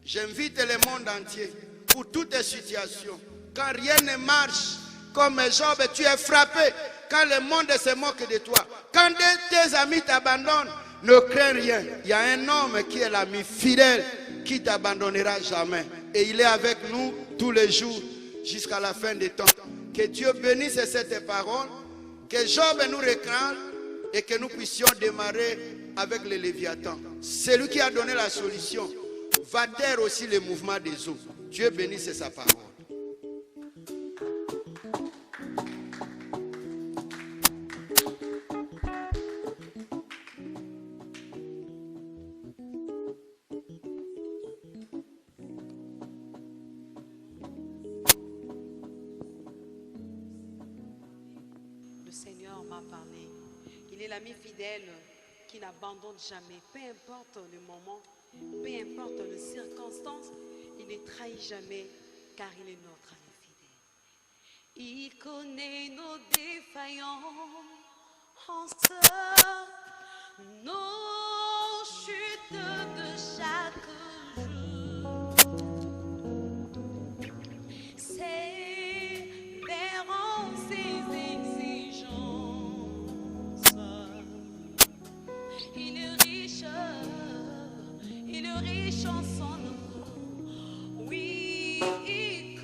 J'invite le monde entier, pour toutes les situations. Quand rien ne marche, comme Job, tu es frappé. Quand le monde se moque de toi, quand tes amis t'abandonnent, ne crains rien. Il y a un homme qui est l'ami fidèle, qui ne t'abandonnera jamais. Et il est avec nous tous les jours, jusqu'à la fin des temps. Que Dieu bénisse cette parole, que Job nous réclame et que nous puissions démarrer avec le Léviathan. C'est lui qui a donné la solution. Va taire aussi le mouvement des eaux. Dieu bénisse sa parole. Le Seigneur m'a parlé. Il est l'ami fidèle qui n'abandonne jamais, peu importe le moment, peu importe les circonstances, il ne trahit jamais car il est notre ami fidèle. Il connaît nos défaillances, nos chutes de chaque jour. Sévérant ses exigences, il est riche en son amour. Oui, il te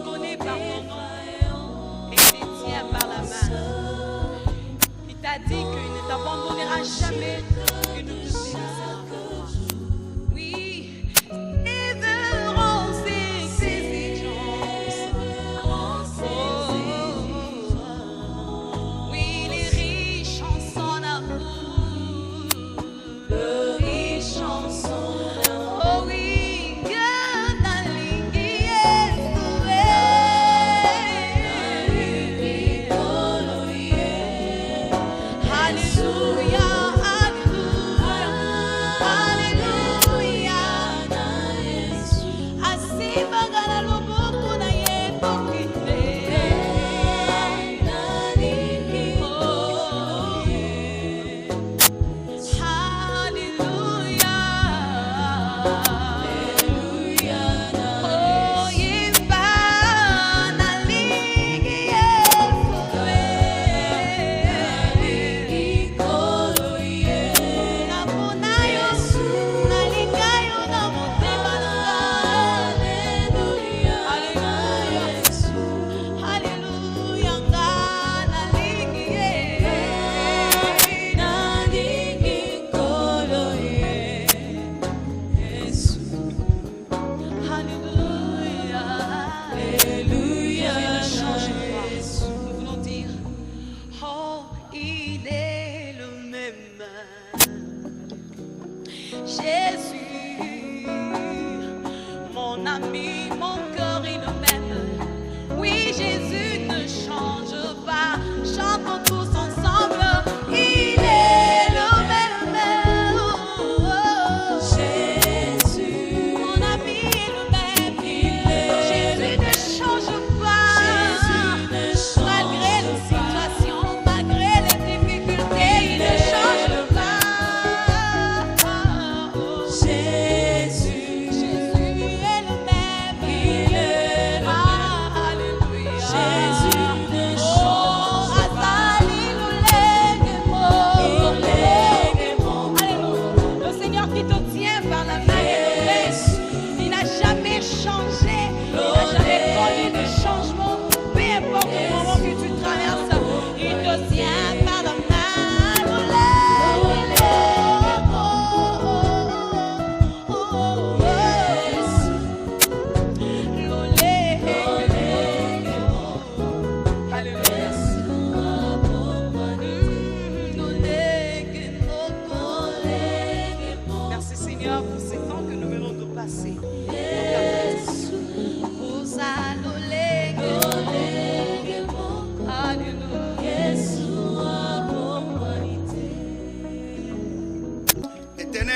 connaît par ton nom et il te tient par la main. Il t'a dit qu'il ne t'abandonnera jamais, qu'il ne te laissera pas. Oui, sévérant ses exigences. Oui, il est riche en son amour. Oh oui, Alléluia, Alléluia.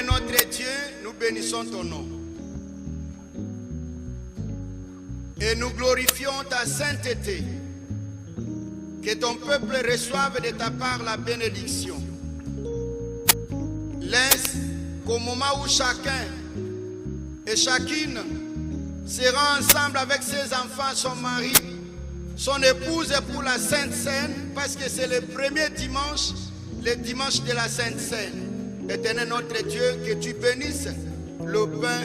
Éternel notre Dieu, nous bénissons ton nom. Et nous glorifions ta sainteté. Que ton peuple reçoive de ta part la bénédiction. Laisse qu'au moment où chacun et chacune sera ensemble avec ses enfants, son mari, son épouse pour la Sainte Seine, parce que c'est le premier dimanche, le dimanche de la Sainte Seine. Éternel notre Dieu, que tu bénisses le pain,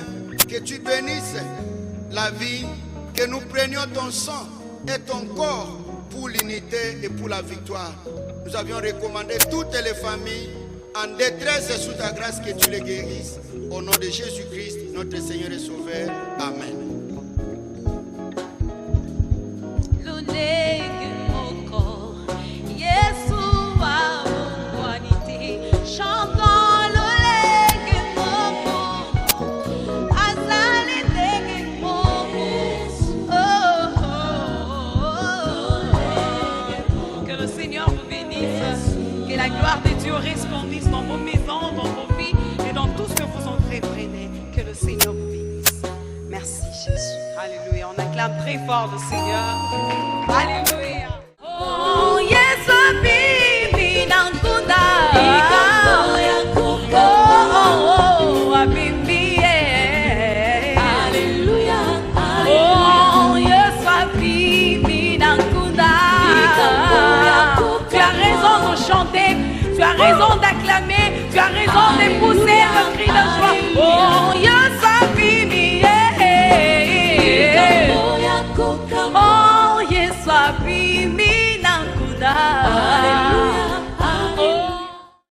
que tu bénisses la vie, que nous prenions ton sang et ton corps pour l'unité et pour la victoire. Nous avions recommandé toutes les familles en détresse et sous ta grâce, que tu les guérisses. Au nom de Jésus-Christ, notre Seigneur et Sauveur. Amen. La gloire de Dieu resplendisse dans vos maisons, dans vos vies et dans tout ce que vous entreprenez. Que le Seigneur vous bénisse. Merci Jésus. Alléluia. On acclame très fort le Seigneur. Alléluia. Oh, yes, Abimbi Nankunda. Oh, Abimbi. Alléluia. Oh, yes, Abimbi Nankunda. Tu as raison de chanter. Tu as raison